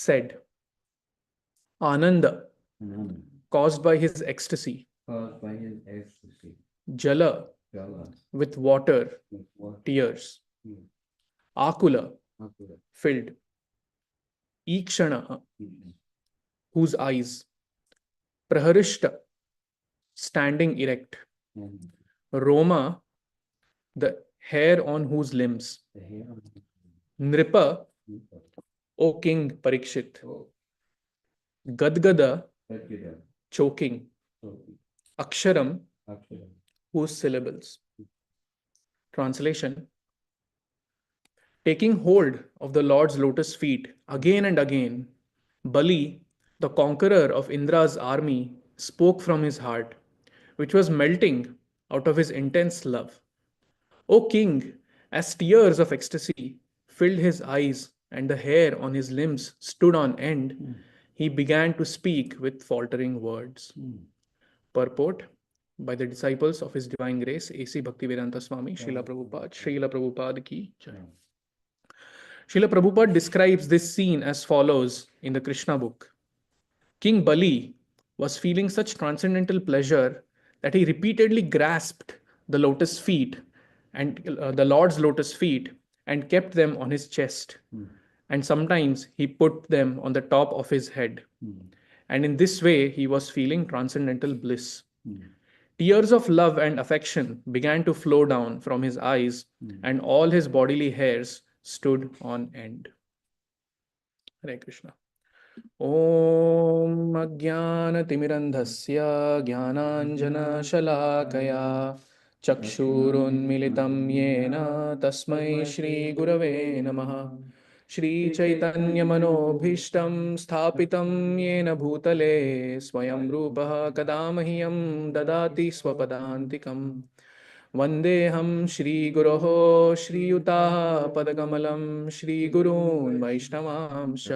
said, Ananda, Ananda, caused by his ecstasy, caused by his ecstasy. Jala, Jala, with water, with water. tears, Tears. Akula, Akula, filled, Ikshana, tears. whose eyes, Praharishta, standing erect, And Roma, the hair on whose limbs, the hair on his Nripa, head. O King Parikshit, Oh, Gadgada, Gadgada, choking, choking. Aksharam, Akshara, whose syllables. Translation: taking hold of the Lord's lotus feet again and again, Bali, the conqueror of Indra's army, spoke from his heart, which was melting out of his intense love. O king, as tears of ecstasy filled his eyes and the hair on his limbs stood on end, he began to speak with faltering words. Purport by the disciples of His Divine Grace, A.C. Bhaktivedanta Swami, Srila Prabhupada ki jai. Srila Prabhupada describes this scene as follows in the Krishna book. King Bali was feeling such transcendental pleasure that he repeatedly grasped the lotus feet and the Lord's lotus feet and kept them on his chest. And sometimes he put them on the top of his head. And in this way, he was feeling transcendental bliss. Tears of love and affection began to flow down from his eyes, and all his bodily hairs stood on end. Hare Krishna. ॐ अज्ञानतिमिरन्धस्य ज्ञानाञ्जनशलाकया चक्षुरुन्मिलितं येन तस्मै श्रीगुरवे नमः श्रीचैतन्यमनोभीष्टं स्थापितं येन भूतले स्वयं रूपः कदा मह्यं ददाति स्वपदान्तिकम् वन्देऽहं श्रीगुरोः श्रीयुतापदकमलं श्रीगुरून् वैष्णवांश्च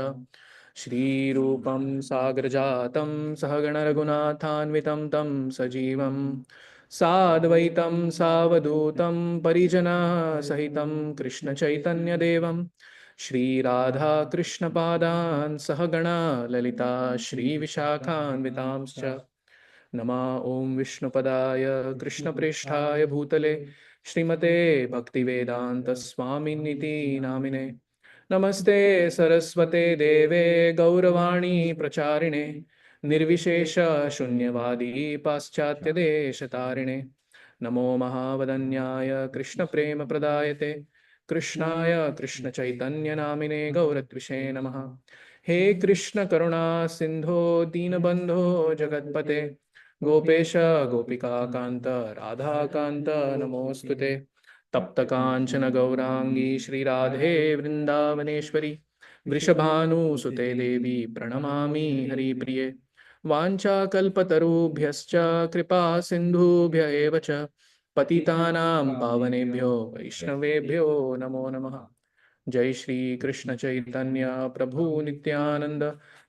श्रीरूपं साग्रजातं सहगणरघुनाथान्वितं तं सजीवं साद्वैतं सावधूतं परिजनसहितं कृष्णचैतन्यदेवं श्रीराधाकृष्णपादान् सहगणा ललिता श्रीविशाखान्वितांश्च नमा ॐ विष्णुपदाय कृष्णप्रेष्ठाय भूतले श्रीमते भक्तिवेदान्तस्वामिनिति नामिने नमस्ते सरस्वते देवे गौरवाणी प्रचारिणे निर्विशेष शून्यवादी पाश्चात्यदेशतारिणे नमो महावदन्याय कृष्णप्रेमप्रदायते कृष्णाय कृष्णचैतन्यनामिने गौरद्विषे नमः हे कृष्ण करुणा सिन्धो दीनबन्धो जगत्पते गोपेश गोपिकान्त राधाकान्त नमोऽस्तुते तप्त कांचन गौरांगी श्रीराधे वृंदावनेश्वरी वृषभानुसुते देवी प्रणमामि हरिप्रिये वाञ्छाकल्पतरुभ्यश्च कृपा सिन्धुभ्य एव च पतितानां पावनेभ्यो वैष्णवेभ्यो नमो नमः जय श्री कृष्ण चैतन्य प्रभु नित्यानंद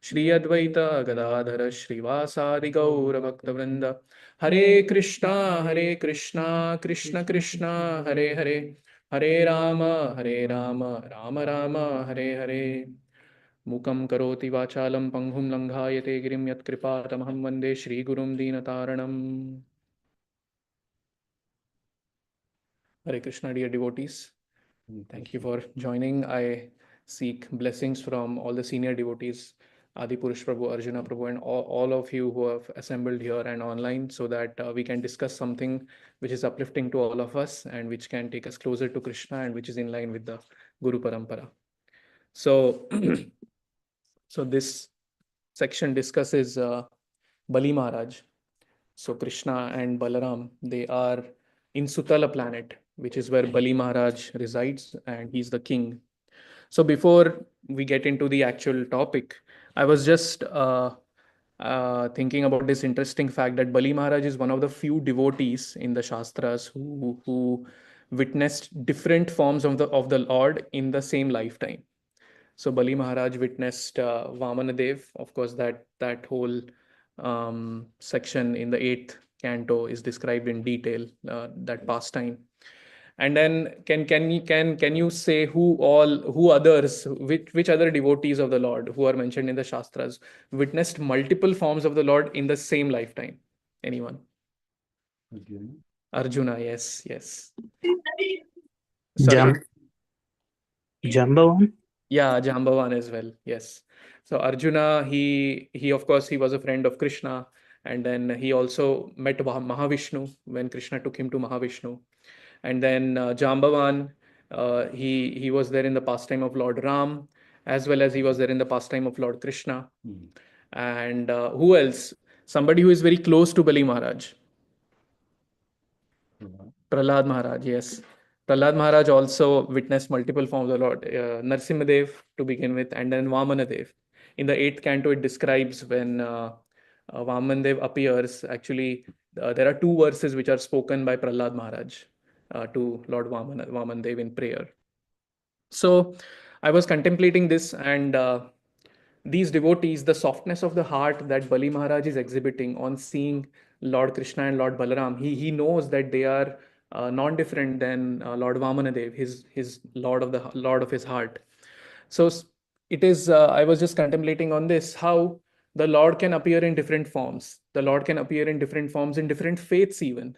श्री अद्वैत गदाधर श्रीवासादि गौर भक्तवृंद हरे कृष्णा कृष्ण कृष्ण हरे हरे हरे राम राम राम हरे हरे मूकं करोति वाचालं पंगुं लंघायते गिरिं यत्कृपातमहं वन्दे श्रीगुरुं दीनतारणम् Hare Krishna, dear devotees. Thank you for joining. I seek blessings from all the senior devotees, Adi Purush Prabhu, Arjuna Prabhu, and all of you who have assembled here and online so that we can discuss something which is uplifting to all of us and which can take us closer to Krishna and which is in line with the Guru Parampara. So, so this section discusses Bali Maharaj. So Krishna and Balaram, they are in Sutala planet, which is where Bali Maharaj resides, and he's the king. So before we get into the actual topic, I was just thinking about this interesting fact that Bali Maharaj is one of the few devotees in the Shastras who witnessed different forms of the Lord in the same lifetime. So Bali Maharaj witnessed Vamanadev. Of course, that whole section in the eighth canto is described in detail, that pastime. And then can you say who others, which other devotees of the Lord who are mentioned in the Shastras witnessed multiple forms of the Lord in the same lifetime? Anyone? Arjuna. Arjuna, yes, yes. Sorry. Jam Jambavan? Yeah, Jambavan as well. Yes. So Arjuna, he of course he was a friend of Krishna, and then he also met Mahavishnu when Krishna took him to Mahavishnu. And then Jambavan, he was there in the pastime of Lord Ram, as well as he was there in the pastime of Lord Krishna. Hmm. And who else? Somebody who is very close to Bali Maharaj. Prahlad. Prahlad Maharaj, yes. Prahlad Maharaj also witnessed multiple forms of the Lord. Narsimhadev to begin with, and then Vamanadev. In the eighth canto, it describes when Vamanadev appears. Actually, there are two verses which are spoken by Prahlad Maharaj to Lord Vamanadev in prayer. So I was contemplating this, and these devotees, the softness of the heart that Bali Maharaj is exhibiting on seeing Lord Krishna and Lord Balaram, he knows that they are non-different than Lord Vamanadev, his Lord of his heart. So it is. I was just contemplating on this, how the Lord can appear in different forms. The Lord can appear in different forms in different faiths even,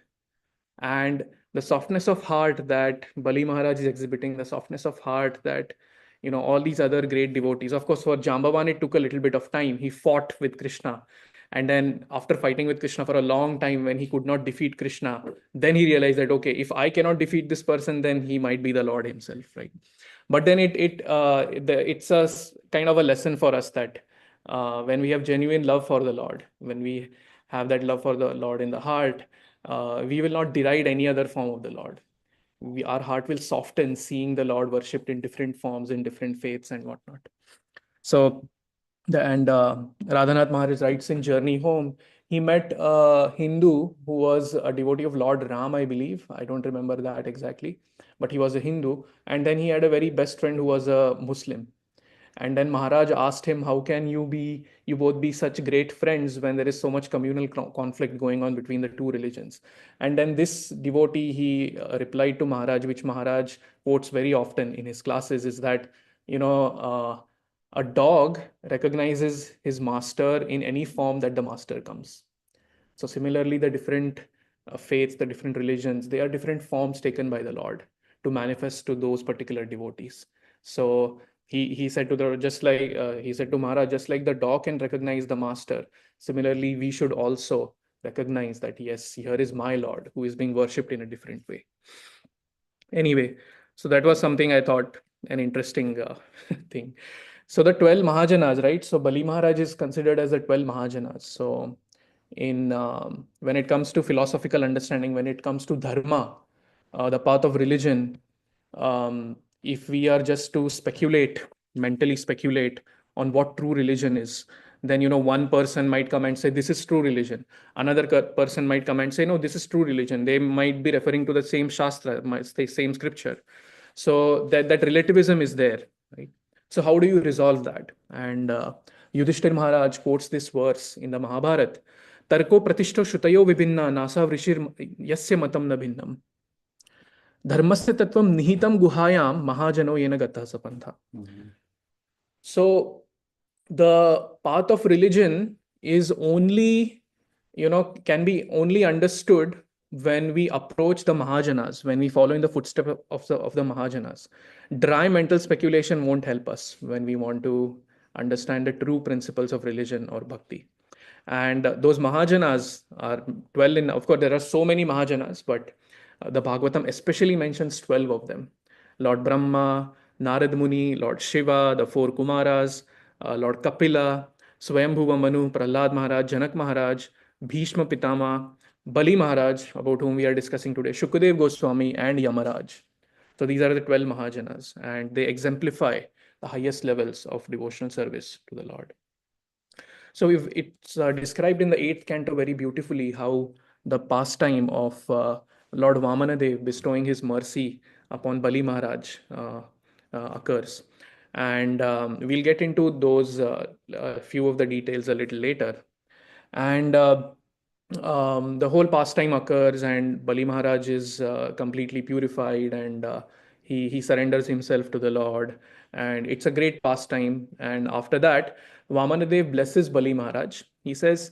and the softness of heart that Bali Maharaj is exhibiting, the softness of heart that all these other great devotees. Of course, for Jambavan, it took a little bit of time. He fought with Krishna, and then after fighting with Krishna for a long time, when he could not defeat Krishna, then he realized that okay, if I cannot defeat this person, then he might be the Lord himself, right? But then it's a kind of a lesson for us that when we have genuine love for the Lord, when we have that love for the Lord in the heart, we will not deride any other form of the Lord. Our heart will soften seeing the Lord worshipped in different forms, in different faiths and whatnot. So, and Radhanath Maharaj writes in Journey Home, he met a Hindu who was a devotee of Lord Ram, I believe. I don't remember that exactly, but he was a Hindu. And then he had a very best friend who was a Muslim. And then Maharaj asked him, how can you both be such great friends when there is so much communal conflict going on between the two religions? And then this devotee, he replied to Maharaj, which Maharaj quotes very often in his classes, is that, a dog recognizes his master in any form that the master comes. So similarly, the different faiths, the different religions, they are different forms taken by the Lord to manifest to those particular devotees. So he said to the just like he said to Maharaj, just like the dog can recognize the master, similarly we should also recognize that yes, here is my Lord who is being worshipped in a different way. Anyway, so that was something I thought an interesting thing. So the 12 Mahajanas, right? So Bali Maharaj is considered as the 12 Mahajanas. So in when it comes to philosophical understanding, when it comes to dharma, the path of religion, if we are just to speculate, mentally speculate on what true religion is, then one person might come and say this is true religion. Another person might come and say no, this is true religion. They might be referring to the same shastra, the same scripture. So that relativism is there, right? So how do you resolve that? And Yudhishthir Maharaj quotes this verse in the Mahabharata: Tarko pratishto shutayo vibhinna nasa vrishir yasya matam na bhinnam. Dharmasya tattvam nihitam guhayam mahajano yena gatha sapantha. Mhm. So the path of religion is only, can be only understood when we approach the Mahajanas, when we follow in the footsteps of the Mahajanas. Dry mental speculation won't help us when we want to understand the true principles of religion or bhakti. And those Mahajanas are 12 in, of course, there are so many Mahajanas, but the Bhagavatam especially mentions 12 of them. Lord Brahma, Narad Muni, Lord Shiva, the four Kumaras, Lord Kapila, Swayambhuva Manu, Prahlad Maharaj, Janak Maharaj, Bhishma Pitama, Bali Maharaj, about whom we are discussing today, Shukadev Goswami, and Yamaraj. So these are the 12 Mahajanas, and they exemplify the highest levels of devotional service to the Lord. So if it's described in the eighth canto very beautifully how the pastime of Lord Vamanadev bestowing his mercy upon Bali Maharaj occurs. And we'll get into those few of the details a little later. And the whole pastime occurs, and Bali Maharaj is completely purified, and he surrenders himself to the Lord, and it's a great pastime. And after that, Vamanadev blesses Bali Maharaj. He says,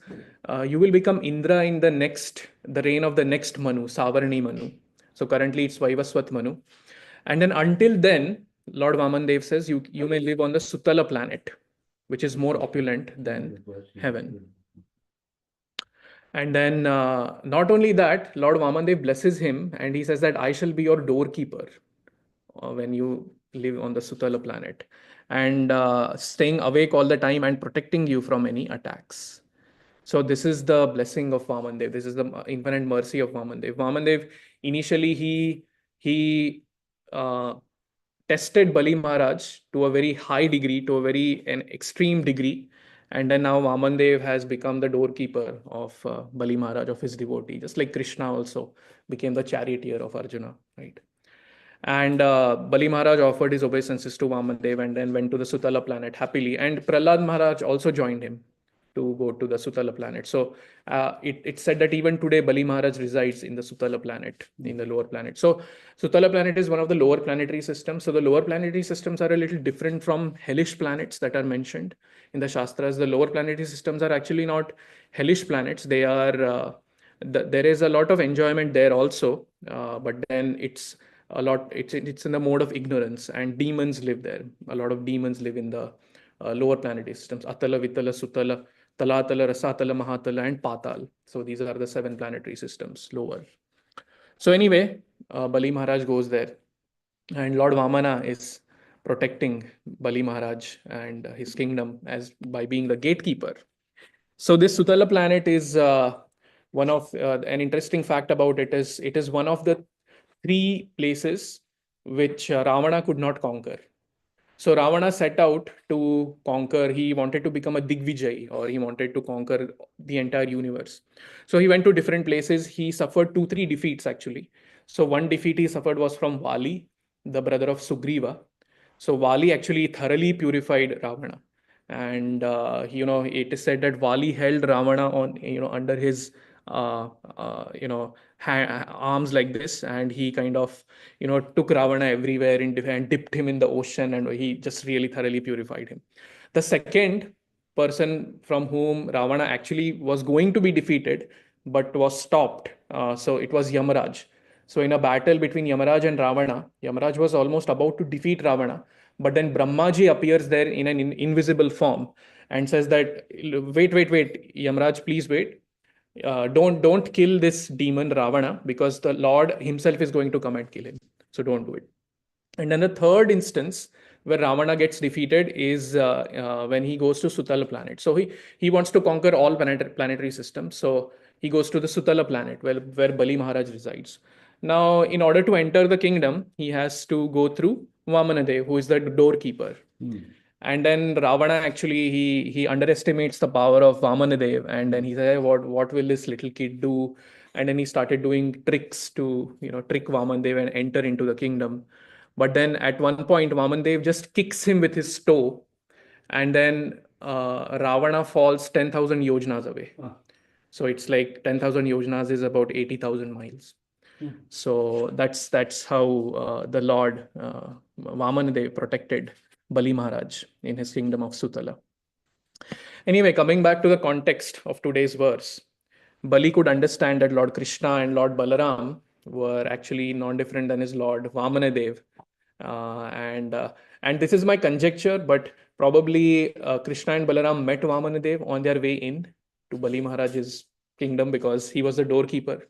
"You will become Indra in the reign of the next Manu, Savarni Manu. So currently it's Vaivaswat Manu, and then until then, Lord Vamandev says you may live on the Sutala planet, which is more opulent than heaven." And then, not only that, Lord Vamandev blesses him and he says that I shall be your doorkeeper when you live on the Sutala planet, and staying awake all the time and protecting you from any attacks. So this is the blessing of Vamandev. This is the infinite mercy of Vamandev. Vamandev, initially he uh, tested Bali Maharaj to a very high degree, to a very an extreme degree, and then now Vamandev has become the doorkeeper of Bali Maharaj, of his devotee, just like Krishna also became the charioteer of Arjuna, right? And Bali Maharaj offered his obeisances to Vamandev and then went to the Sutala planet happily. And Prahlad Maharaj also joined him to go to the Sutala planet. So it's said that even today Bali Maharaj resides in the Sutala planet, in the lower planet. So Sutala planet is one of the lower planetary systems. So the lower planetary systems are a little different from hellish planets that are mentioned in the Shastras. The lower planetary systems are actually not hellish planets. They are there is a lot of enjoyment there also, but then it's in the mode of ignorance, and demons live there. A lot of demons live in the lower planetary systems: Atala, Vitala, Sutala, Talatala, Rasatala, Mahatala, and Patal. So these are the 7 planetary systems lower. So anyway, Bali Maharaj goes there, and Lord Vamana is protecting Bali Maharaj and his kingdom as by being the gatekeeper. So this Sutala planet is one of an interesting fact about it is one of the 3 places which Ravana could not conquer. So Ravana set out to conquer. He wanted to become a Digvijay, or he wanted to conquer the entire universe. So he went to different places. He suffered 2, 3 defeats actually. So one defeat he suffered was from Vali, the brother of Sugriva. So Vali actually thoroughly purified Ravana, and it is said that Vali held Ravana on under his arms like this, and he kind of took Ravana everywhere and dipped him in the ocean, and he just really thoroughly purified him. The second person from whom Ravana actually was going to be defeated but was stopped. So it was Yamaraj. So in a battle between Yamaraj and Ravana, Yamaraj was almost about to defeat Ravana, but then Brahmaji appears there in an invisible form and says that, wait, Yamaraj, please wait. Don't kill this demon Ravana, because the Lord himself is going to come and kill him. So don't do it. And then the third instance where Ravana gets defeated is when he goes to Sutala planet. So he wants to conquer all planetary systems. So he goes to the Sutala planet where Bali Maharaj resides. Now, in order to enter the kingdom, he has to go through Vamanadev, who is the doorkeeper. And then Ravana actually he underestimates the power of Vamanadev, and then he said, what will this little kid do? And then he started doing tricks to trick Vamanadev and enter into the kingdom. But then at one point, Vamandev just kicks him with his toe, and then Ravana falls 10,000 yojnas away. So it's like 10,000 yojnas is about 80,000 miles. So that's how the Lord Vamanadev protected Bali Maharaj in his kingdom of Sutala. Anyway, coming back to the context of today's verse, Bali could understand that Lord Krishna and Lord Balaram were actually non different than his Lord Vamanadev. And this is my conjecture, but probably Krishna and Balaram met Vamanadev on their way in to Bali Maharaj's kingdom, because he was the doorkeeper.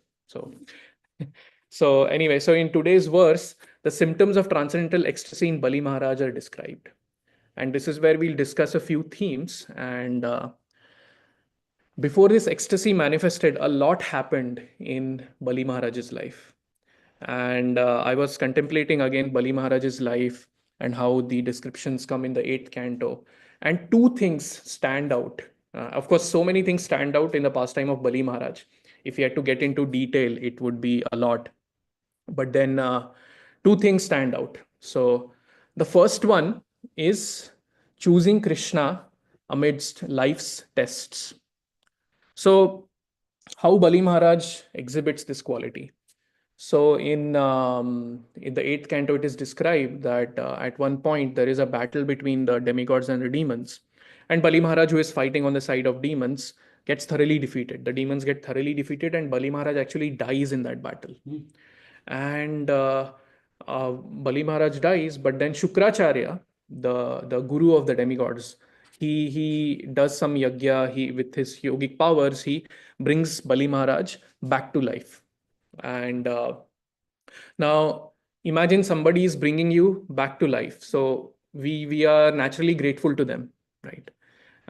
So anyway, so in today's verse, the symptoms of transcendental ecstasy in Bali Maharaj are described. And this is where we'll discuss a few themes. And before this ecstasy manifested, a lot happened in Bali Maharaj's life. And I was contemplating again Bali Maharaj's life and how the descriptions come in the 8th canto. And 2 things stand out. Of course, so many things stand out in the pastime of Bali Maharaj. If you had to get into detail, it would be a lot. But then 2 things stand out. So the first one is choosing Krishna amidst life's tests. So how Bali Maharaj exhibits this quality. So in the eighth canto, it is described that at one point there is a battle between the demigods and the demons, and Bali Maharaj, who is fighting on the side of demons, gets thoroughly defeated. The demons get thoroughly defeated, and Bali Maharaj actually dies in that battle. And Bali Maharaj dies, but then Shukracharya, the guru of the demigods, he does some yagya. He, with his yogic powers, he brings Bali Maharaj back to life. And now imagine somebody is bringing you back to life. So we are naturally grateful to them, right?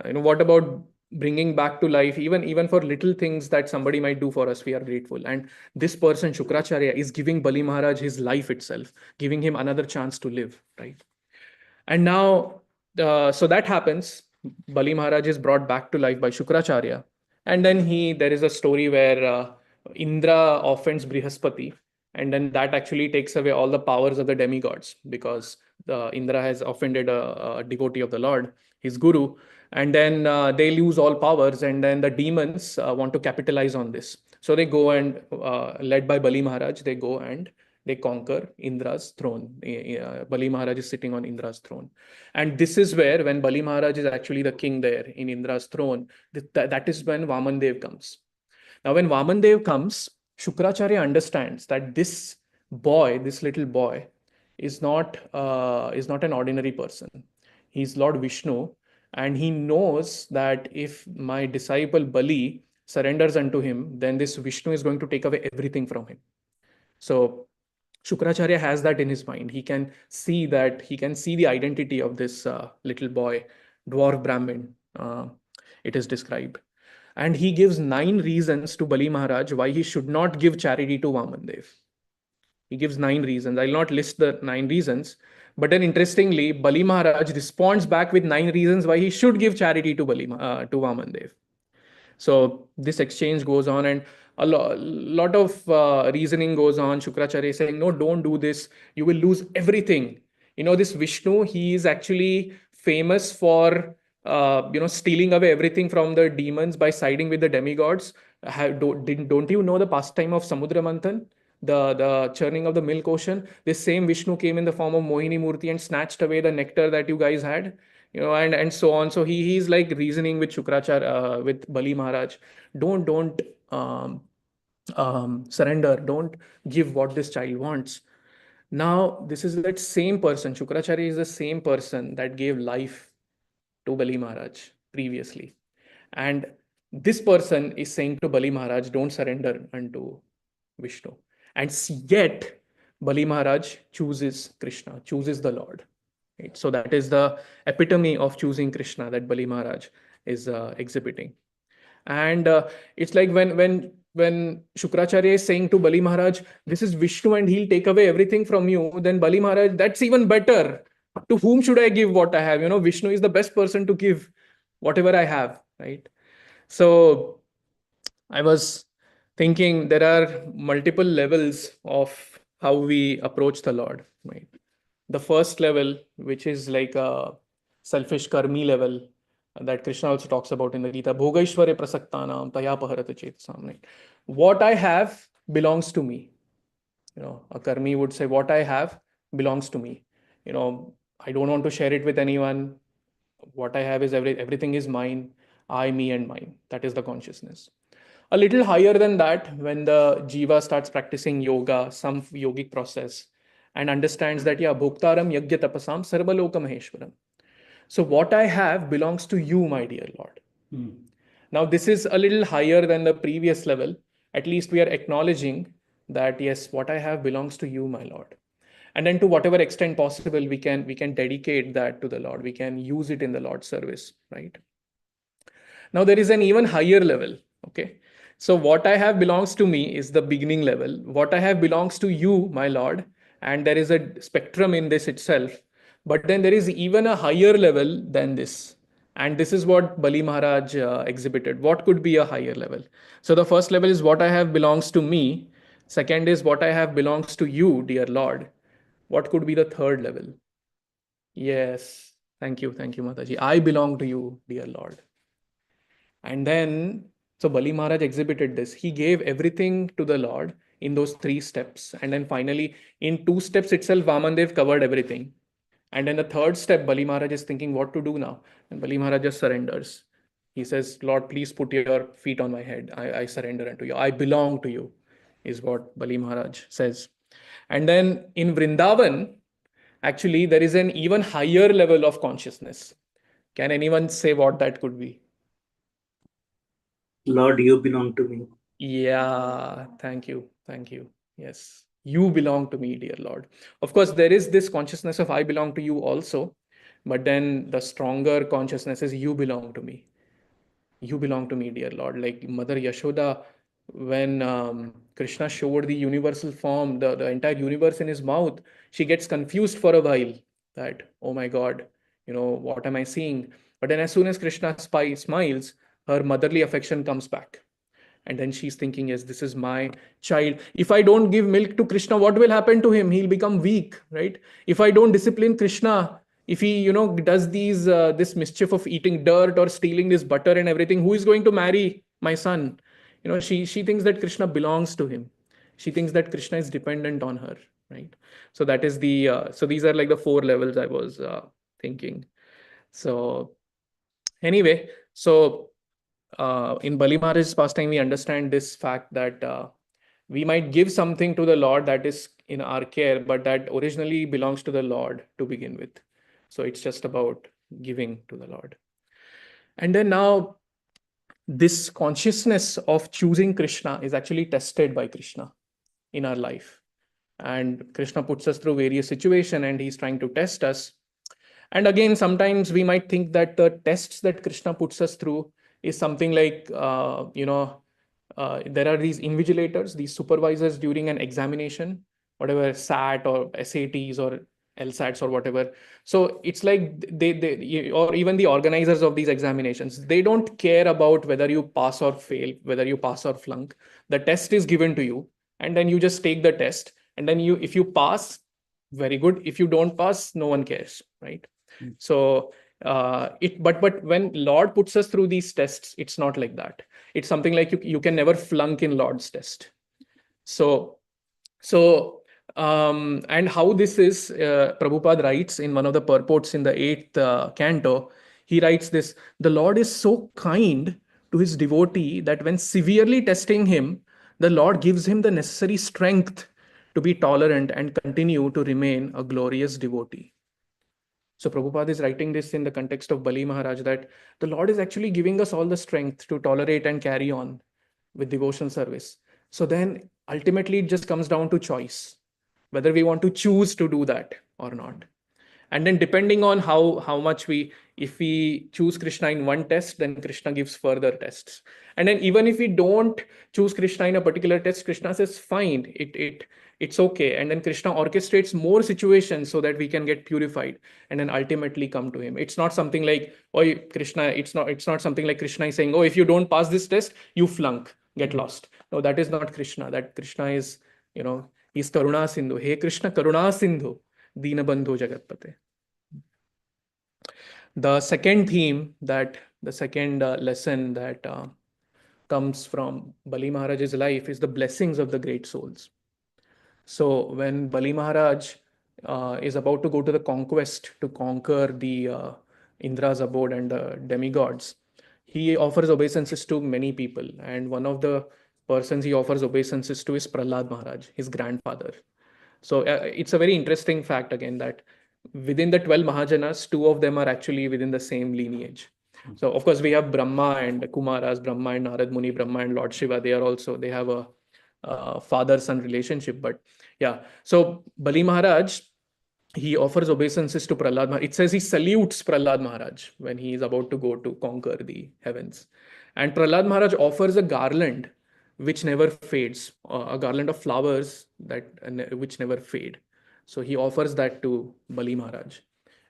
What about bringing back to life, even for little things that somebody might do for us, we are grateful. And this person Shukracharya is giving Bali Maharaj his life itself, giving him another chance to live, right? And now, so that happens. Bali Maharaj is brought back to life by Shukracharya. And then there is a story where Indra offends Brihaspati. And then that actually takes away all the powers of the demigods, because Indra has offended a devotee of the Lord, his guru. And then they lose all powers. And then the demons want to capitalize on this. So they go and, led by Bali Maharaj, they go and they conquer Indra's throne. Bali Maharaj is sitting on Indra's throne. And this is where, when Bali Maharaj is actually the king there in Indra's throne, that is when Vaman Dev comes. Now, when Vaman Dev comes, Shukracharya understands that this boy, this little boy, is not an ordinary person. He's Lord Vishnu, and he knows that if my disciple Bali surrenders unto him, then this Vishnu is going to take away everything from him. So Shukracharya has that in his mind. He can see the identity of this little boy, dwarf Brahmin. It is described. And he gives 9 reasons to Bali Maharaj why he should not give charity to Vamandev. He gives 9 reasons. I'll not list the 9 reasons, but then interestingly, Bali Maharaj responds back with 9 reasons why he should give charity to Vamandev. So this exchange goes on, and lot of reasoning goes on. Shukracharya is saying, no, don't do this. You will lose everything. This Vishnu, he is actually famous for, stealing away everything from the demons by siding with the demigods. Don't you know the pastime of Samudra Manthan? The churning of the milk ocean. This same Vishnu came in the form of Mohini Murti and snatched away the nectar that you guys had, and so on. So he's like reasoning with Shukracharya, with Bali Maharaj. Don't surrender. Don't give what this child wants. Now this is that same person. Shukracharya is the same person that gave life to Bali Maharaj previously, and this person is saying to Bali Maharaj, don't surrender unto Vishnu. And yet Bali Maharaj chooses Krishna, chooses the Lord. Right? So that is the epitome of choosing Krishna that Bali Maharaj is exhibiting. And it's like when Shukracharya is saying to Bali Maharaj, this is Vishnu and he'll take away everything from you, then Bali Maharaj, that's even better. To whom should I give what I have? Vishnu is the best person to give whatever I have, right? So I was thinking there are multiple levels of how we approach the Lord, right? The first level, which is like a selfish karmi level, that Krishna also talks about in the Gita, Bhogaishware prasaktanam taya paharata chetasam, right? What I have belongs to me. A karmi would say, what I have belongs to me. I don't want to share it with anyone. What I have is everything is mine. I, me, and mine. That is the consciousness. A little higher than that, when the jiva starts practicing yoga, some yogic process, and understands that, yeah, bhoktaram yagya tapasam sarvaloka maheshwaram. So what I have belongs to you, my dear Lord. Now, this is a little higher than the previous level. At least we are acknowledging that, yes, what I have belongs to you, my Lord. And then to whatever extent possible, we can dedicate that to the Lord. We can use it in the Lord's service, right? Now there is an even higher level. Okay. So what I have belongs to me is the beginning level. What I have belongs to you, my Lord. And there is a spectrum in this itself. But then there is even a higher level than this. And this is what Bali Maharaj exhibited. What could be a higher level? So the first level is what I have belongs to me. Second is what I have belongs to you, dear Lord. What could be the third level? Yes. Thank you. Thank you, Mataji. I belong to you, dear Lord. And then So Bali Maharaj exhibited this. He gave everything to the Lord in those three steps. And then finally, in two steps itself, Vamandev covered everything. And then the third step, Bali Maharaj is thinking what to do now. And Bali Maharaj just surrenders. He says, Lord, please put your feet on my head. I surrender unto you. I belong to you, is what Bali Maharaj says. And then in Vrindavan, actually, there is an even higher level of consciousness. Can anyone say what that could be? Lord, you belong to me. Yeah, thank you. Thank you. Yes, you belong to me, dear Lord. Of course, there is this consciousness of I belong to you also, but then the stronger consciousness is you belong to me. You belong to me, dear Lord. Like Mother Yashoda, when Krishna showed the universal form, the entire universe in his mouth, she gets confused for a while that, oh my God, what am I seeing? But then as soon as Krishna smiles, her motherly affection comes back. And then she's thinking, yes, this is my child. If I don't give milk to Krishna, what will happen to him? He'll become weak, right? If I don't discipline Krishna, if he does this mischief of eating dirt or stealing this butter and everything, who is going to marry my son? She thinks that Krishna belongs to him. She thinks that Krishna is dependent on her, right? So that is so these are like the four levels I was thinking. So anyway, so in Bali Maharaj's pastime, we understand this fact that we might give something to the Lord that is in our care, but that originally belongs to the Lord to begin with. So it's just about giving to the Lord. And then now, this consciousness of choosing Krishna is actually tested by Krishna in our life. And Krishna puts us through various situations and he's trying to test us. And again, sometimes we might think that the tests that Krishna puts us through is something like, there are these invigilators, these supervisors during an examination, whatever SAT or SATs or LSATs or whatever. So it's like or even the organizers of these examinations, they don't care about whether you pass or fail, whether you pass or flunk. The test is given to you, and then you just take the test. And then if you pass, very good. If you don't pass, no one cares, right? So but when Lord puts us through these tests, it's not like that. It's something like you can never flunk in Lord's test. So and how this is, Prabhupada writes in one of the purports in the 8th canto. He writes this: the Lord is so kind to his devotee that when severely testing him, the Lord gives him the necessary strength to be tolerant and continue to remain a glorious devotee. So Prabhupada is writing this in the context of Bali Maharaj, that the Lord is actually giving us all the strength to tolerate and carry on with devotional service. So then ultimately it just comes down to choice, whether we want to choose to do that or not. And then depending on how much if we choose Krishna in one test, then Krishna gives further tests. And then even if we don't choose Krishna in a particular test, Krishna says fine, it's okay. And then Krishna orchestrates more situations so that we can get purified and then ultimately come to him. It's not something like, oh Krishna, it's not something like Krishna is saying, oh, if you don't pass this test, you flunk, get lost. No, that is not Krishna. That Krishna is, he's Karuna Sindhu. Hey Krishna, Karuna Sindhu, Deenabandhu Jagatpate. The second theme, the second lesson that comes from Bali Maharaj's life is the blessings of the great souls. So when Bali Maharaj is about to go to the conquest to conquer the Indra's abode and the demigods, he offers obeisances to many people. And one of the persons he offers obeisances to is Prahlad Maharaj, his grandfather. So it's a very interesting fact again that within the 12 Mahajanas, two of them are actually within the same lineage. So of course we have Brahma and Kumaras, Brahma and Narad Muni, Brahma and Lord Shiva. They have a father-son relationship. But yeah, so Bali Maharaj, he offers obeisances to Prahlad Maharaj. It says he salutes Prahlad Maharaj when he is about to go to conquer the heavens. And Prahlad Maharaj offers a garland which never fades, a garland of flowers which never fade. So he offers that to Bali Maharaj.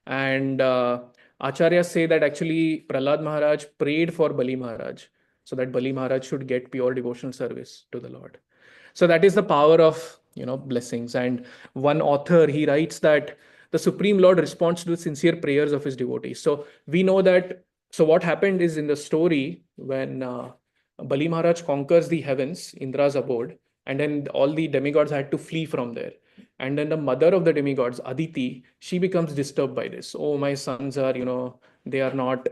And Acharyas say that actually Prahlad Maharaj prayed for Bali Maharaj so that Bali Maharaj should get pure devotional service to the Lord. So that is the power of blessings. And one author, he writes that the Supreme Lord responds to the sincere prayers of his devotees. So we know that. So what happened is, in the story when Bali Maharaj conquers the heavens, Indra's abode, and then all the demigods had to flee from there. And then the mother of the demigods, Aditi, she becomes disturbed by this. Oh, my sons are, they are not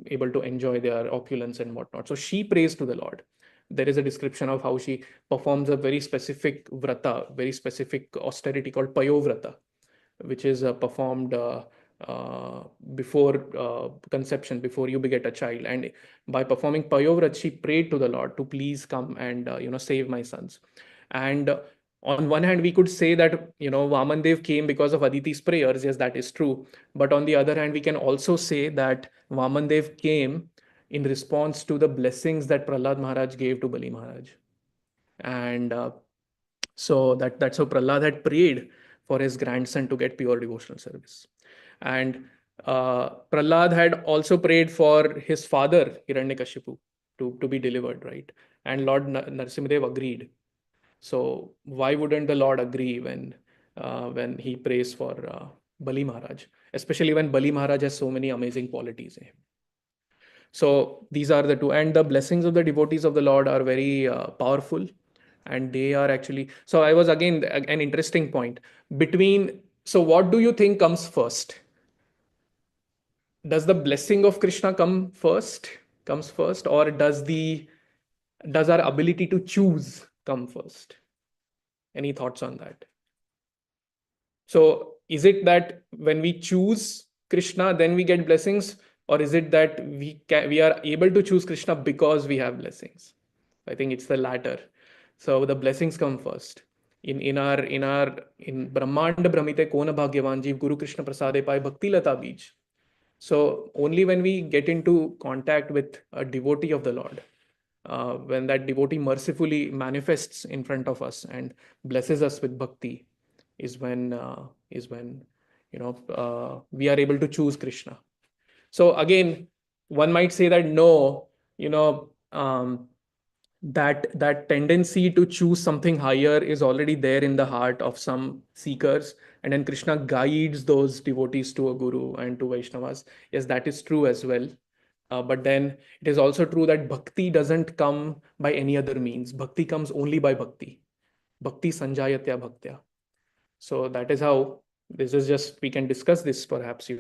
able to enjoy their opulence and whatnot. So she prays to the Lord. There is a description of how she performs a very specific vrata, very specific austerity called Payovrata, which is performed uh, before conception, before you beget a child. And by performing Payovrat, she prayed to the Lord to please come and save my sons. And on one hand, we could say that Vamandev came because of Aditi's prayers. Yes, that is true. But on the other hand, we can also say that Vamandev came in response to the blessings that Prahlad Maharaj gave to Bali Maharaj. And so that's how Prahlad had prayed for his grandson to get pure devotional service. And Prahlad had also prayed for his father Hiranyakashipu to be delivered, right? And Lord Narsimhadev agreed. So why wouldn't the Lord agree when he prays for Bali Maharaj, especially when Bali Maharaj has so many amazing qualities in him? So these are the two, and the blessings of the devotees of the Lord are very powerful, and they are actually. So I was again an interesting point between. So what do you think comes first? Does the blessing of Krishna comes first, or does our ability to choose come first? Any thoughts on that? So is it that when we choose Krishna, then we get blessings, or is it that we are able to choose Krishna because we have blessings? I think it's the latter. So the blessings come first. In Brahmanda Brahmite Kona Bhagyavan Jeev Guru Krishna Prasade Pai Bhakti Lata Bij. So only when we get into contact with a devotee of the Lord, when that devotee mercifully manifests in front of us and blesses us with bhakti, is when we are able to choose Krishna. So again, one might say that no, that tendency to choose something higher is already there in the heart of some seekers, and then Krishna guides those devotees to a guru and to Vaishnavas. Yes, that is true as well. But then it is also true that bhakti doesn't come by any other means. Bhakti comes only by bhakti. Bhakti sanjayatya bhaktya. So that is how this is just we can discuss this perhaps.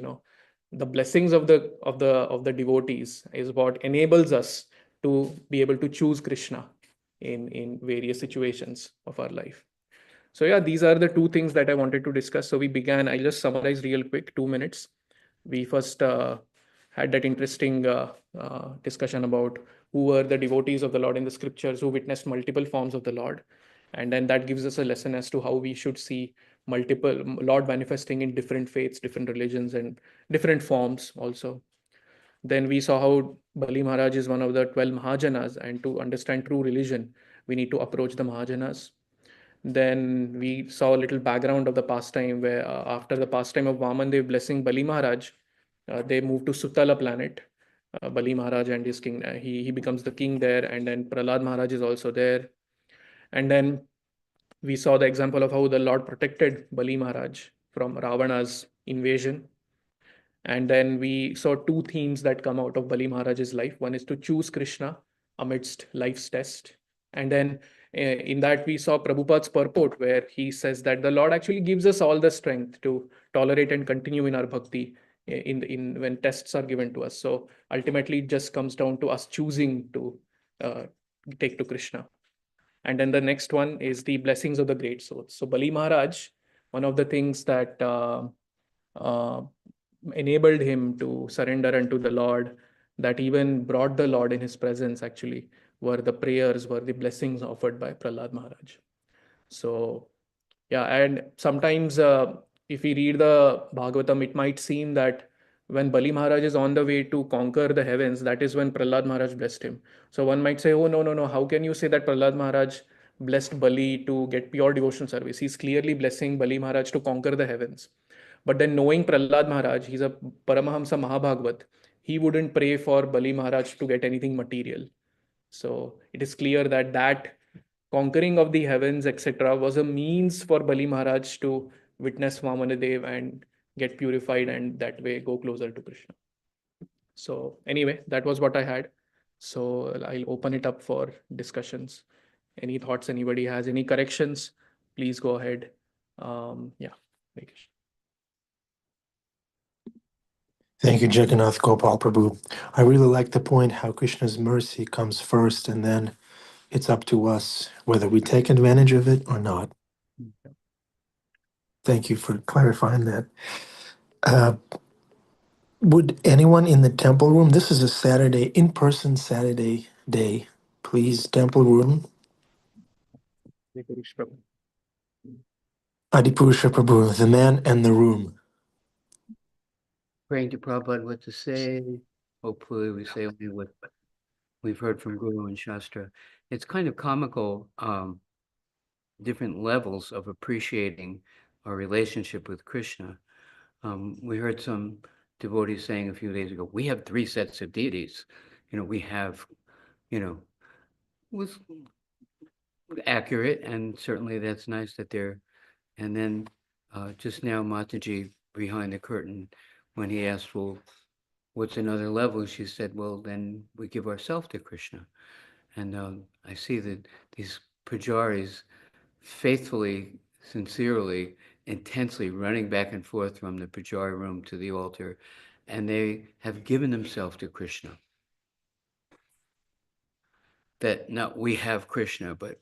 The blessings of the devotees is what enables us to be able to choose Krishna in various situations of our life. So yeah, these are the two things that I wanted to discuss. So we began. I'll just summarize real quick, 2 minutes. We first had that interesting discussion about who were the devotees of the Lord in the scriptures, who witnessed multiple forms of the Lord, and then that gives us a lesson as to how we should see multiple Lord manifesting in different faiths, different religions, and different forms also. Then we saw how Bali Maharaj is one of the 12 Mahajanas, and to understand true religion, we need to approach the Mahajanas. Then we saw a little background of the pastime where after the pastime of Vamandev blessing Bali Maharaj, they moved to Sutala planet. Bali Maharaj and his king, he becomes the king there, and then Prahlad Maharaj is also there. And then we saw the example of how the Lord protected Bali Maharaj from Ravana's invasion. And then we saw two themes that come out of Bali Maharaj's life. One is to choose Krishna amidst life's test. And then in that, we saw Prabhupada's purport, where he says that the Lord actually gives us all the strength to tolerate and continue in our bhakti in when tests are given to us. So ultimately, it just comes down to us choosing to uh, take to Krishna. And then the next one is the blessings of the great souls. So Bali Maharaj, one of the things that uh, enabled him to surrender unto the Lord, that even brought the Lord in his presence, actually, were the prayers, were the blessings offered by Prahlad Maharaj. So, yeah, and sometimes if we read the Bhagavatam, it might seem that when Bali Maharaj is on the way to conquer the heavens, that is when Prahlad Maharaj blessed him. So one might say, oh, no, no, no, how can you say that Prahlad Maharaj blessed Bali to get pure devotional service? He's clearly blessing Bali Maharaj to conquer the heavens. But then knowing Prahlad Maharaj, he's a Paramahamsa Mahabhagavat, he wouldn't pray for Bali Maharaj to get anything material. So it is clear that conquering of the heavens, etc., was a means for Bali Maharaj to witness Vamanadev and get purified and that way go closer to Krishna. So anyway, that was what I had. So I'll open it up for discussions. Any thoughts anybody has, any corrections, please go ahead. Yeah, Vekish. Thank you, Jagannath Gopal Prabhu. I really like the point how Krishna's mercy comes first, and then it's up to us whether we take advantage of it or not. Thank you for clarifying that. Uh, would anyone in the temple room, this is a Saturday, in-person Saturday day, please, temple room. Vekish Prabhu. Adipurusha Prabhu, the man and the room. Praying to Prabhupada what to say. Hopefully we say only what we've heard from Guru and Shastra. It's kind of comical, different levels of appreciating our relationship with Krishna. We heard some devotees saying a few days ago, we have 3 sets of deities. We have, was accurate, and certainly that's nice that they're, and then just now Mataji behind the curtain, when he asked, well, what's another level? She said, well, then we give ourselves to Krishna. And I see that these pujaris faithfully, sincerely, intensely running back and forth from the pujari room to the altar, and they have given themselves to Krishna. That not we have Krishna, but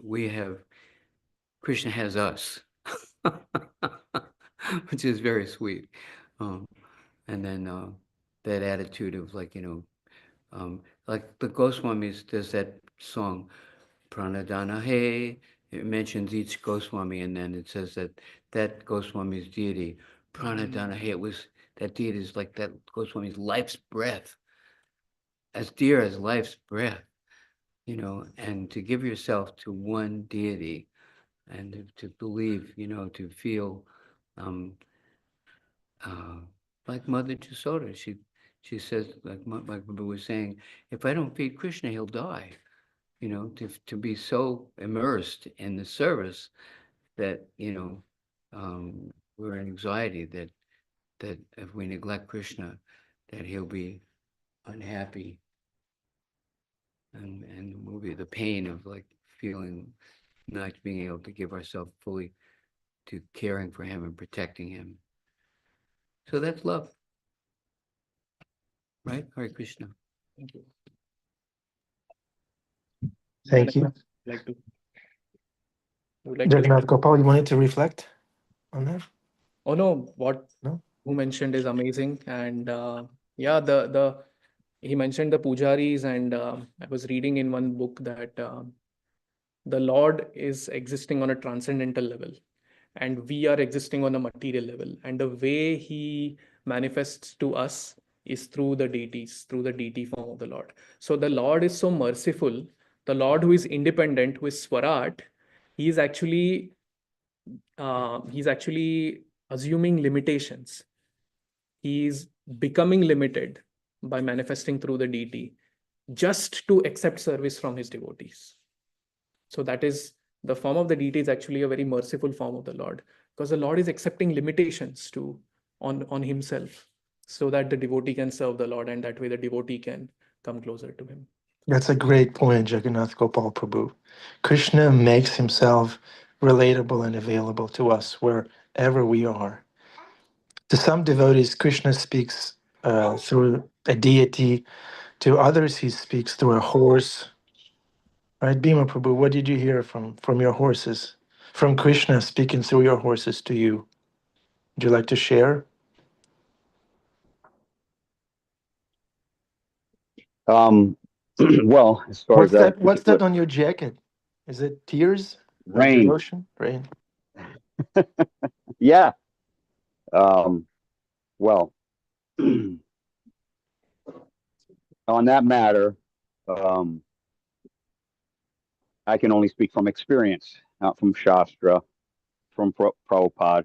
Krishna has us, which is very sweet. And then that attitude of like the Goswamis, there's that song, Pranadana Hey. It mentions each Goswami, and then it says that Goswami's deity, Pranadana Hey, that deity is like that Goswami's life's breath, as dear as life's breath, and to give yourself to one deity and to believe, to feel um, uh, like Mother Jasoda. She says, like Baba was saying, if I don't feed Krishna, he'll die. To be so immersed in the service that, we're in anxiety that if we neglect Krishna, that he'll be unhappy, and will be the pain of like feeling not being able to give ourselves fully to caring for him and protecting him. So that's love, right? Hare Krishna. Thank you. Thank you. Like to, would like to. Jagannath Gopal, you wanted to reflect on that? Oh no, what No? who mentioned is amazing, and yeah, the he mentioned the pujaris, and I was reading in one book that the Lord is existing on a transcendental level, and we are existing on a material level, and the way he manifests to us is through the deities, through the deity form of the Lord. So the Lord is so merciful. The Lord who is independent, who is Swarat, he is actually he's actually assuming limitations. He's becoming limited by manifesting through the deity just to accept service from his devotees. So that is the form of the deity is actually a very merciful form of the Lord, because the Lord is accepting limitations to on himself so that the devotee can serve the Lord, and that way the devotee can come closer to him. That's a great point, Jagannath Gopal Prabhu. Krishna makes himself relatable and available to us wherever we are. To some devotees, Krishna speaks through a deity. To others, he speaks through a horse. Right, Bhima Prabhu, what did you hear from your horses? From Krishna speaking through your horses to you. Would you like to share? Well, as far as What's that that? What's particular that on your jacket? Is it tears? Or rain, devotion? Rain. yeah. Um, well, on that matter, um, I can only speak from experience, not from Shastra, from Prabhupada.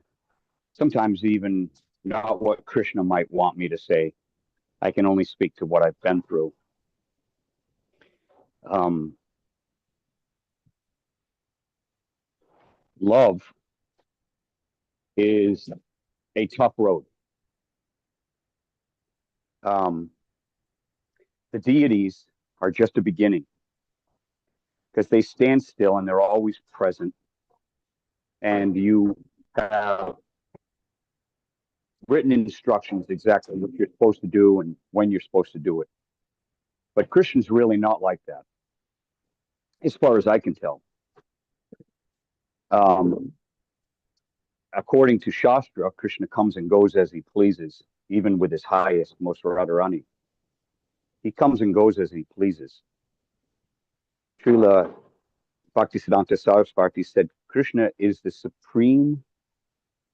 Sometimes even not what Krishna might want me to say. I can only speak to what I've been through. Um, Love is a tough road. Um, the deities are just a beginning, because they stand still and they're always present, and you have written instructions exactly what you're supposed to do and when you're supposed to do it. But Krishna's really not like that, as far as I can tell. Um, According to Shastra, Krishna comes and goes as he pleases, even with his highest, most Radharani. He comes and goes as he pleases. Srila Bhaktisiddhanta Sarasvati said, Krishna is the supreme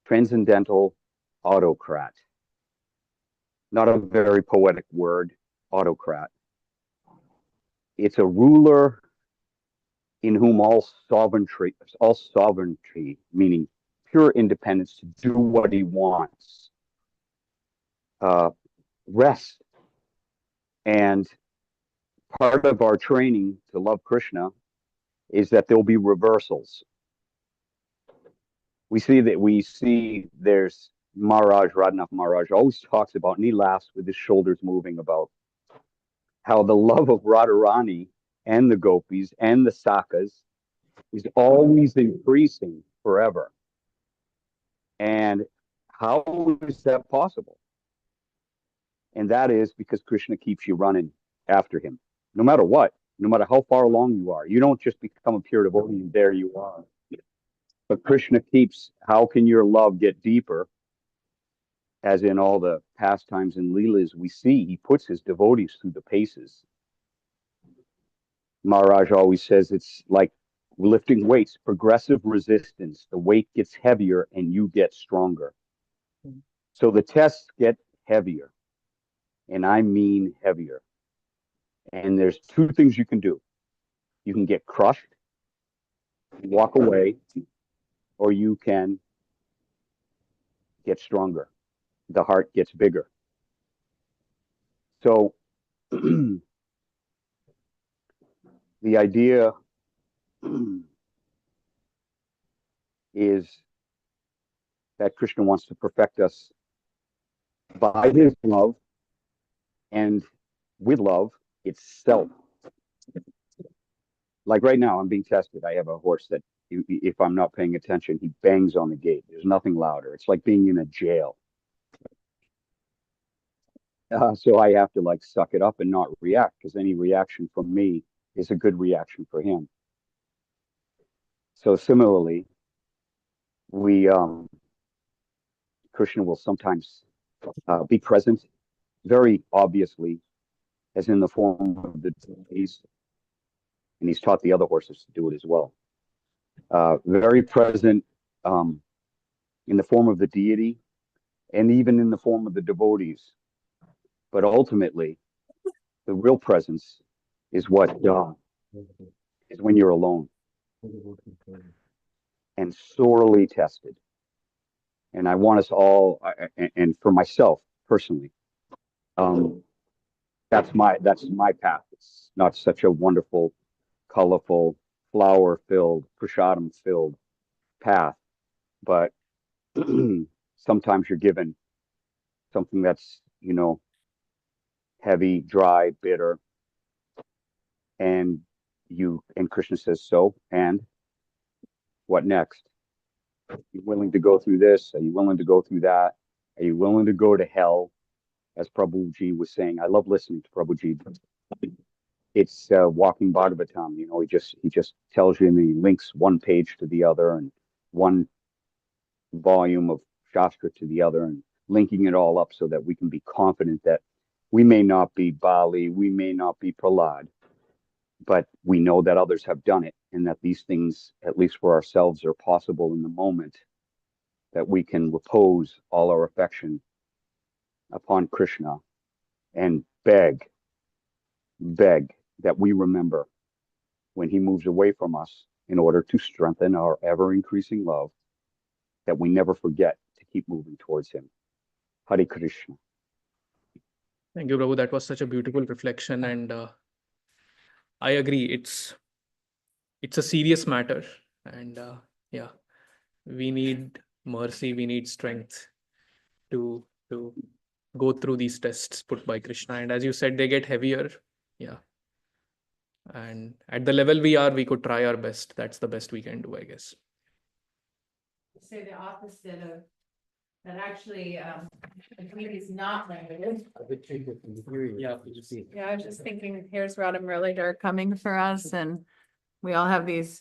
transcendental autocrat. Not a very poetic word, autocrat. It's a ruler in whom all sovereignty, meaning pure independence to do what he wants, rest. And part of our training to love Krishna is that there'll be reversals. We see there's Maharaj, Radhanath Maharaj always talks about, and he laughs with his shoulders moving, about how the love of Radharani and the gopis and the sakas is always increasing forever. And how is that possible? And that is because Krishna keeps you running after him, no matter what, no matter how far along you are. You don't just become a pure devotee and there you are. But Krishna keeps, how can your love get deeper? As in all the pastimes and leelas we see, he puts his devotees through the paces. Maharaj always says it's like lifting weights, progressive resistance. The weight gets heavier and you get stronger. So the tests get heavier, and I mean heavier. And there's two things you can do. You can get crushed, walk away, or you can get stronger. The heart gets bigger. So the idea is that Krishna wants to perfect us by his love, and with love itself. Like right now, I'm being tested. I have a horse that, if I'm not paying attention, he bangs on the gate. There's nothing louder. It's like being in a jail. So I have to like suck it up and not react, because any reaction from me is a good reaction for him. So similarly, we Krishna will sometimes be present, very obviously, as in the form of the deities, and he's taught the other horses to do it as well. Very present in the form of the deity, and even in the form of the devotees. But ultimately, the real presence is what is when you're alone and sorely tested. And I want us all, and for myself personally, that's my path. It's not such a wonderful, colorful, flower-filled, prasadam-filled path, but sometimes you're given something that's, heavy, dry, bitter, and Krishna says, so, and what next? Are you willing to go through this? Are you willing to go through that? Are you willing to go to hell? As Prabhuji was saying, I love listening to Prabhuji. It's walking Bhagavatam. He just tells you, and he links one page to the other and one volume of Shastra to the other, and linking it all up so that we can be confident that we may not be Bali, we may not be Prahlad, but we know that others have done it, and that these things, at least for ourselves, are possible in the moment, that we can repose all our affection upon Krishna and beg that we remember when he moves away from us, in order to strengthen our ever-increasing love, that we never forget to keep moving towards him. Hare Krishna. Thank you, Prabhu. That was such a beautiful reflection, and I agree. It's a serious matter, and yeah, we need mercy. We need strength to go through these tests put by Krishna. And as you said, they get heavier. Yeah, And at the level we are, we could try our best. That's the best we can do, I guess. Say the opposite of that. Actually, the community is not limited. Yeah. Yeah, I was just thinking, here's Rodham really are coming for us, and we all have these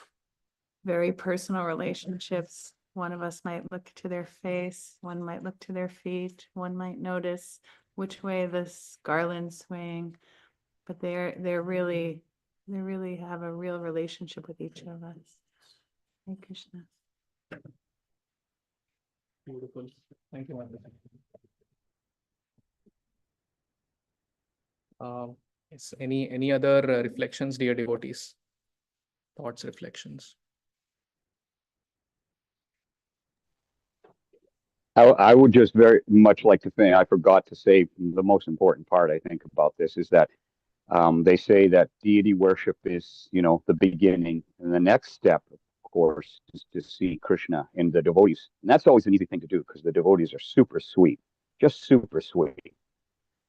very personal relationships. One of us might look to their face, one might look to their feet, one might notice which way this garland's swaying, but they really have a real relationship with each of us. Hare Krishna. Beautiful. Thank you, Manda. Yes, any other reflections, dear devotees? Thoughts, reflections? I would just very much like to think, I forgot to say the most important part, I think, about this is that they say that deity worship is, the beginning. And the next step, of course, is to see Krishna in the devotees. And that's always an easy thing to do because the devotees are super sweet, just super sweet.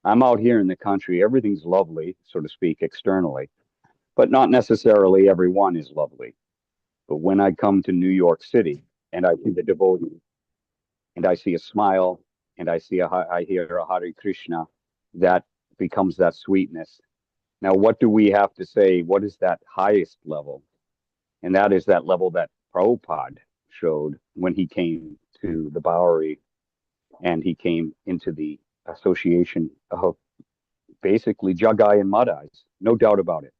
I'm out here in the country, everything's lovely, so to speak, externally, but not necessarily everyone is lovely. But when I come to New York City and I see the devotees, and I see a smile, and I hear a Hare Krishna, that becomes that sweetness. Now, what do we have to say? What is that highest level? And that is that level that Prabhupada showed when he came to the Bowery and he came into the association of basically Jagai and Madais, no doubt about it.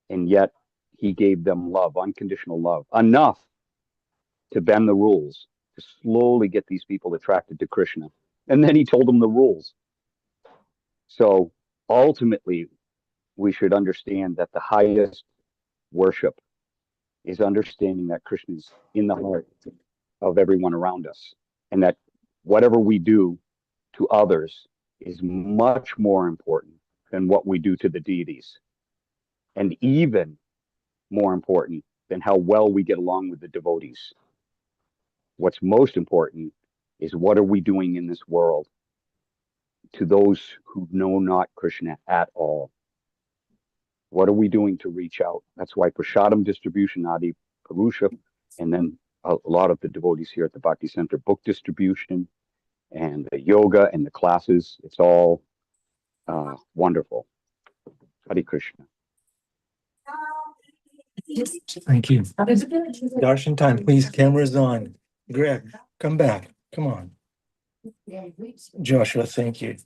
And yet he gave them love, unconditional love, enough to bend the rules, to slowly get these people attracted to Krishna. And then he told them the rules. So ultimately, we should understand that the highest worship is understanding that Krishna is in the heart of everyone around us, and that whatever we do to others is much more important than what we do to the deities, and even more important than how well we get along with the devotees. What's most important is what are we doing in this world to those who know not Krishna at all? What are we doing to reach out? That's why Prashadam distribution, Adi Purusha, and then a lot of the devotees here at the Bhakti Center, book distribution and the yoga and the classes, it's all wonderful. Hare Krishna. Thank you. Darshan time, please. Camera's on. Greg, come back. Come on. Joshua, thank you.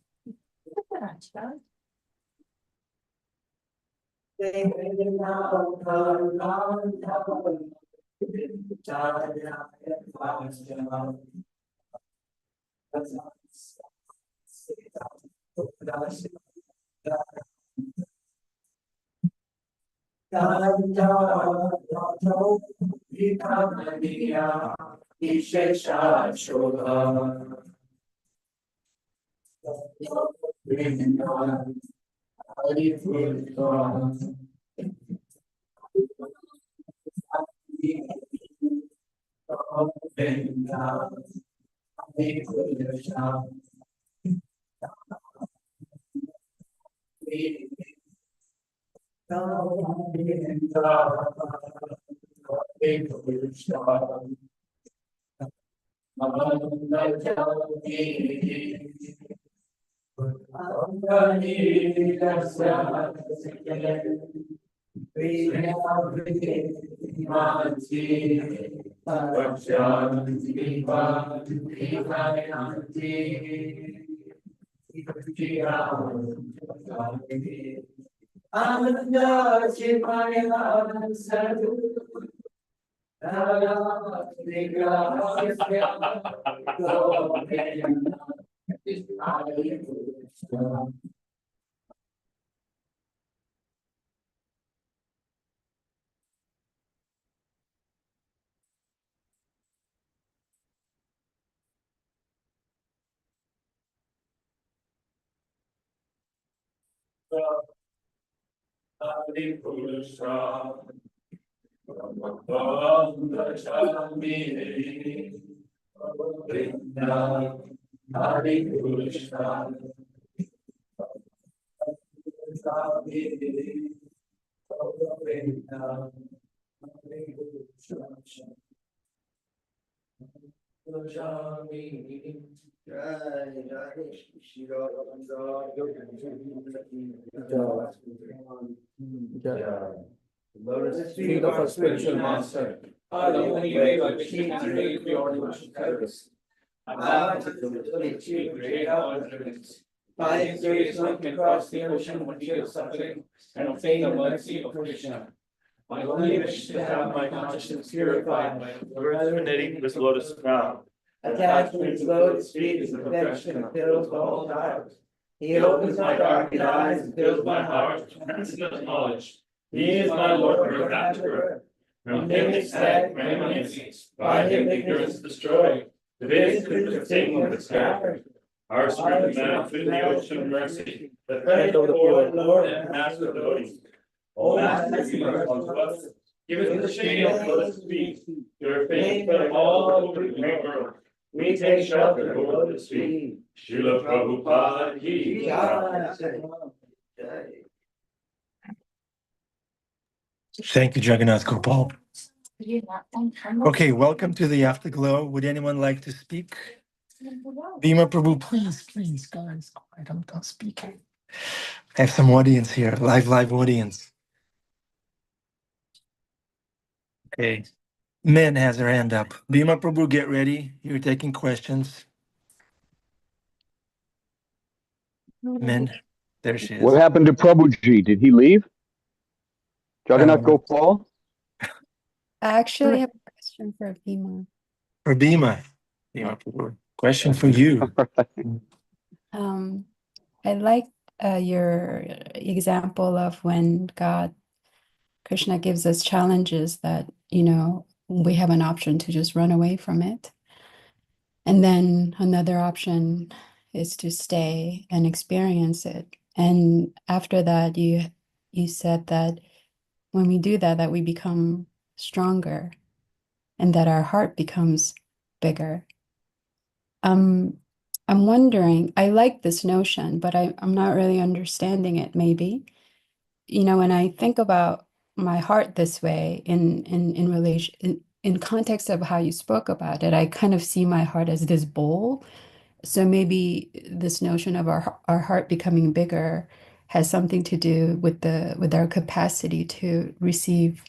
Lotus feet of our spiritual master are the only way by which we can attain pure devotional service. Advance to achieve great outcomes. By His grace, one can cross the ocean of material suffering and obtain the mercy of Krishna. My only wish is to have my conscience purified by resonating with lotus crown. attachment to lotus feet is the perfection that fills all hearts. He opens my darkened eyes and fills my heart with transcendental knowledge. He is my Lord, birth after birth. From Him is that preeminence. By Him ignorance is destroyed. The base of Satan is scattered. Our spirit man through the ocean of mercy, the Friend friend of the poor, Lord and master of devotees. O O Master, Master, be merciful to us. give us the shade of lotus feet, your faith fill all over the world. We take shelter of lotus feet. Srila Prabhupada ki jai. Thank you, Jagannath Gopal. Okay, welcome to the Afterglow. Would anyone like to speak? Bhima Prabhu, please, guys, quiet, don't speak. I have some audience here, live audience. Okay. Min has her hand up. Bhima Prabhu, get ready. You're taking questions. Min, there she is. What happened to Prabhuji? Did he leave? Jagannath Gopal? I actually have a question for Bhima. For Bhima Prabhu, question for you. I like your example of when Krishna gives us challenges that, we have an option to just run away from it. And then another option is to stay and experience it. And after that, you said that when we do that, that we become stronger and that our heart becomes bigger. I'm wondering, I like this notion, but I'm not really understanding it maybe. When I think about my heart this way in relation, in context of how you spoke about it, I kind of see my heart as this bowl. So maybe this notion of our heart becoming bigger has something to do with our capacity to receive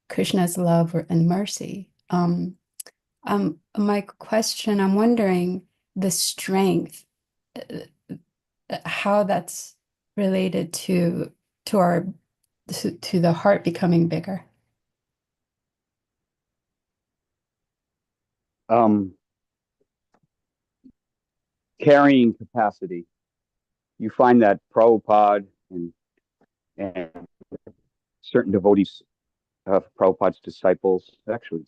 Krishna's love and mercy. My question, I'm wondering the strength, how that's related to the heart becoming bigger. Carrying capacity. You find that Prabhupada and certain devotees of Prabhupada's disciples, actually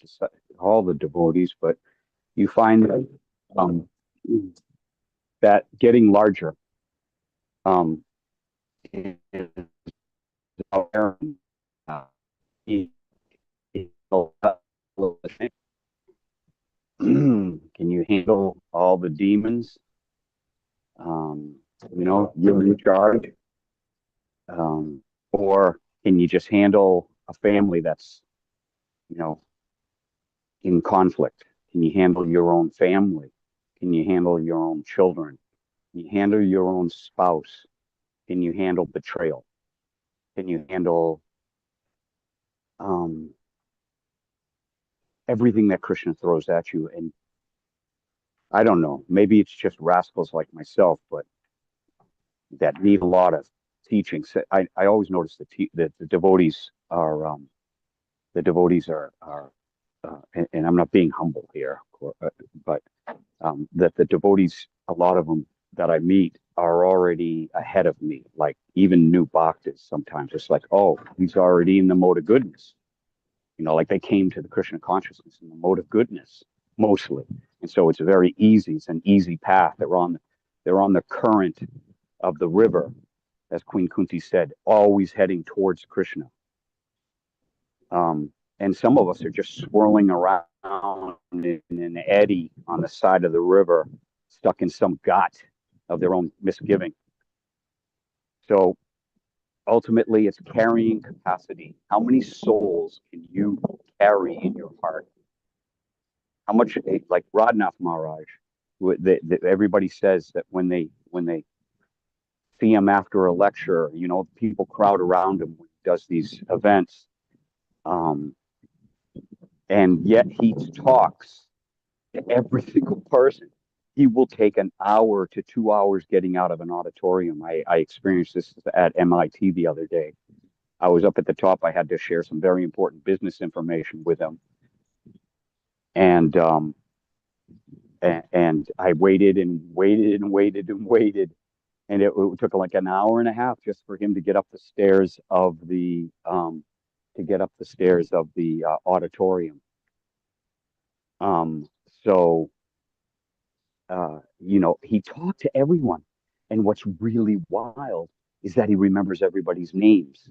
all the devotees, but you find that getting larger is can you handle all the demons? You're in charge. Or can you just handle a family that's, in conflict? Can you handle your own family? Can you handle your own children? Can you handle your own spouse? Can you handle betrayal? Can you handle everything that Krishna throws at you? And I don't know, maybe it's just rascals like myself, but that need a lot of teaching. So I always notice that the devotees are and I'm not being humble here, but that the devotees, a lot of them that I meet are already ahead of me. Like even new bhaktas, sometimes it's like, oh, he's already in the mode of goodness. Like they came to the Krishna consciousness in the mode of goodness mostly, and so it's very easy. It's an easy path. They're on the current of the river, as Queen Kunti said, always heading towards Krishna. And some of us are just swirling around in an eddy on the side of the river, stuck in some gut of their own misgiving. So Ultimately, it's carrying capacity. How many souls can you carry in your heart? How much, like Radhanath Maharaj, everybody says that when they see him after a lecture, you know, people crowd around him when he does these events, um, and yet he talks to every single person. He will take an hour to 2 hours getting out of an auditorium. I experienced this at MIT the other day. I was up at the top. I had to share some very important business information with him, and I waited and waited and waited and waited, and it took like an hour and a half just for him to get up the stairs of the auditorium. So you know, he talked to everyone, and what's really wild is that he remembers everybody's names,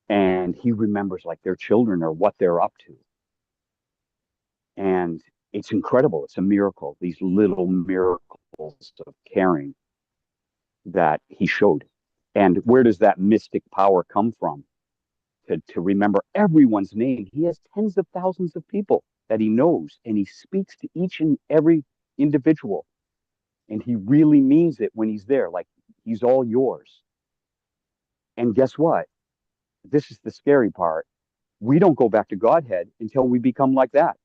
and he remembers like their children or what they're up to, and it's incredible. It's a miracle. These little miracles of caring that he showed. And where does that mystic power come from? To remember everyone's name. He has tens of thousands of people that he knows, and he speaks to each and every individual. And he really means it when he's there, like he's all yours. And guess what? This is the scary part. We don't go back to Godhead until we become like that.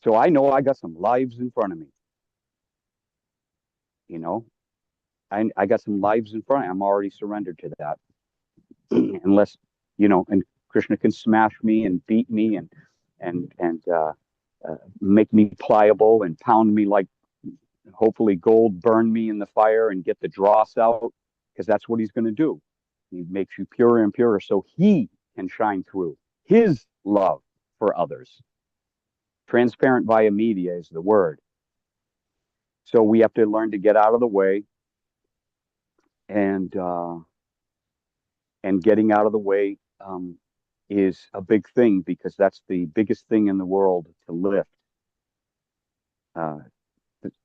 So I know I got some lives in front of me. You know, I got some lives in front of me. I'm already surrendered to that. Unless, you know, and Krishna can smash me and beat me and make me pliable and pound me like hopefully gold, burn me in the fire and get the dross out, because that's what he's going to do. He makes you purer and purer so he can shine through his love for others. Transparent via media is the word. So we have to learn to get out of the way, and getting out of the way is a big thing, because that's the biggest thing in the world to lift.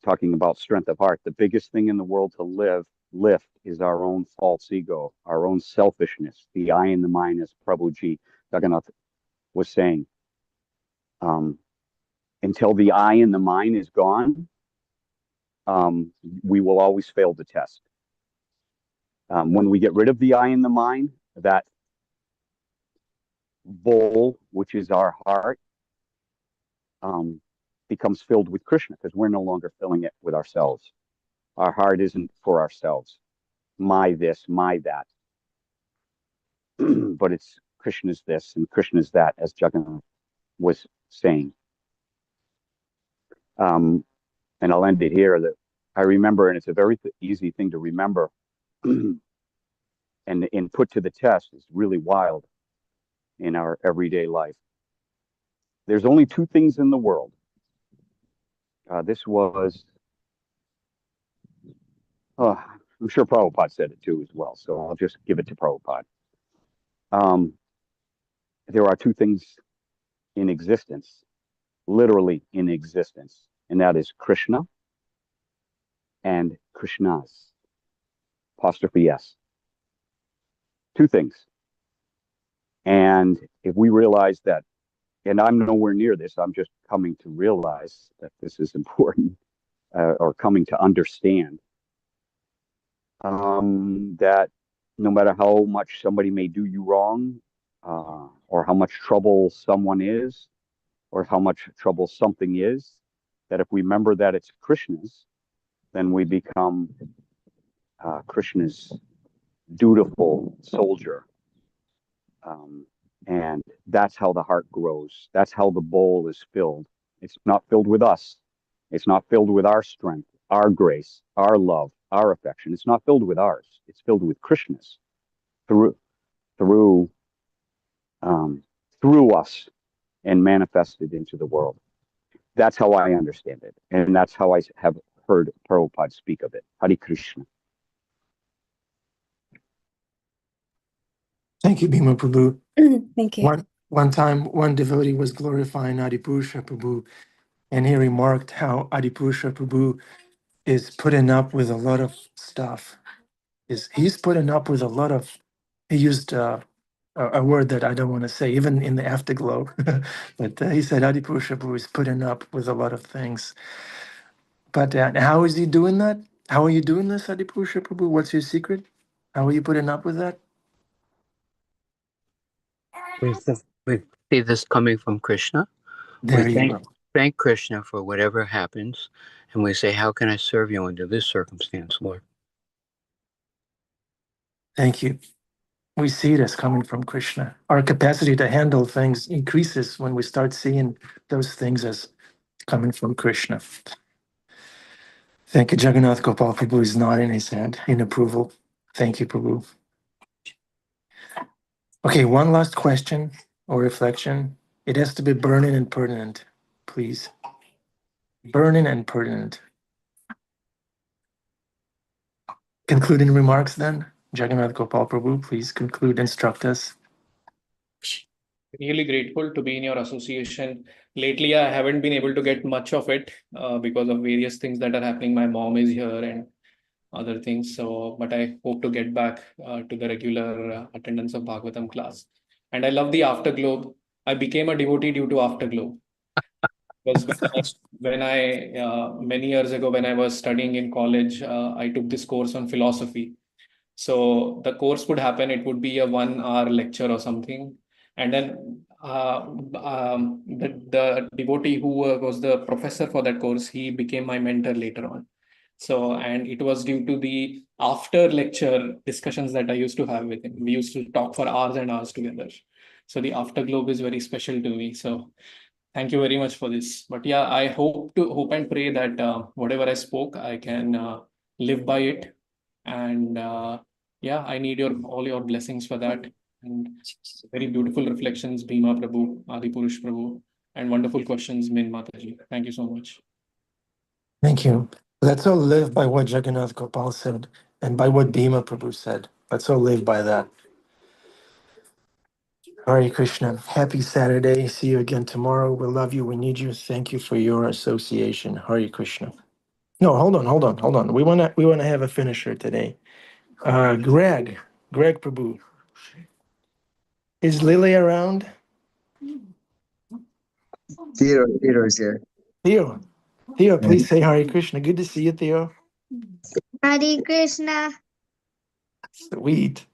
Talking about strength of heart, the biggest thing in the world to lift is our own false ego, our own selfishness, the I and the mine, as Prabhuji Jagannath was saying. Until the I and the mine is gone, we will always fail the test. When we get rid of the I and the mine, that bowl, which is our heart, becomes filled with Krishna, because we're no longer filling it with ourselves. Our heart isn't for ourselves. My this, my that. But it's Krishna's this and Krishna's that, as Jagannath was saying. And I'll end it here. That I remember, and it's a very easy thing to remember, and put to the test is really wild in our everyday life. There's only two things in the world. This was, I'm sure Prabhupada said it too as well, so I'll just give it to Prabhupada. There are two things in existence, literally in existence, and that is Krishna and Krishnas. Apostrophe S. Two things. And if we realize that, and I'm nowhere near this, I'm just coming to realize that this is important, or coming to understand that no matter how much somebody may do you wrong, or how much trouble someone is, or how much trouble something is, that if we remember that it's Krishna's, then we become Krishna's dutiful soldier. And that's how the heart grows. That's how the bowl is filled. It's not filled with us. It's not filled with our strength, our grace, our love, our affection. It's not filled with ours. It's filled with Krishna's through us and manifested into the world. That's how I understand it. And that's how I have heard Prabhupada speak of it. Hare Krishna. Thank you, Bhima Prabhu. Thank you. One time, one devotee was glorifying Adipurusha Prabhu, and he remarked how Adipurusha Prabhu is putting up with a lot of stuff, is he's putting up with a lot of, he used a word that I don't want to say, even in the afterglow, but he said Adipurusha Prabhu is putting up with a lot of things. But how is he doing that? How are you doing this, Adipurusha Prabhu? What's your secret? How are you putting up with that? We see this coming from Krishna. There We you go. thank Krishna for whatever happens, and we say, how can I serve you under this circumstance, Lord? Thank you. We see it as coming from Krishna. Our capacity to handle things increases when we start seeing those things as coming from Krishna. Thank you. Jagannath Gopal Prabhu is nodding his head in approval. Thank you, Prabhu. Okay, one last question or reflection. It has to be burning and pertinent, please. Burning and pertinent. Concluding remarks then. Jagannath Gopal Prabhu, please conclude, instruct us. Really grateful to be in your association. Lately, I haven't been able to get much of it because of various things that are happening. My mom is here and other things. So, but I hope to get back to the regular attendance of Bhagavatam class. And I love the Afterglow. I became a devotee due to Afterglow. Because when I many years ago, when I was studying in college, I took this course on philosophy. So the course would happen, it would be a 1 hour lecture or something. And then the devotee who was the professor for that course, he became my mentor later on. So, and it was due to the after lecture discussions that I used to have with him. We used to talk for hours and hours together. So the Afterglow is very special to me. So thank you very much for this. But yeah, I hope and pray that whatever I spoke, I can live by it. And yeah, I need all your blessings for that. And very beautiful reflections, Bhima Prabhu, Adipurush Prabhu, and wonderful questions, Min Mataji. Thank you so much. Thank you. Let's all live by what Jagannath Gopal said and by what Bhima Prabhu said. Let's all live by that. Hare Krishna. Happy Saturday. See you again tomorrow. We love you. We need you. Thank you for your association. Hare Krishna. No, hold on. We wanna have a finisher today. Greg Prabhu. Is Lily around? Theodore is here. Theo, please say Hare Krishna. Good to see you, Theo. Hare Krishna. Sweet.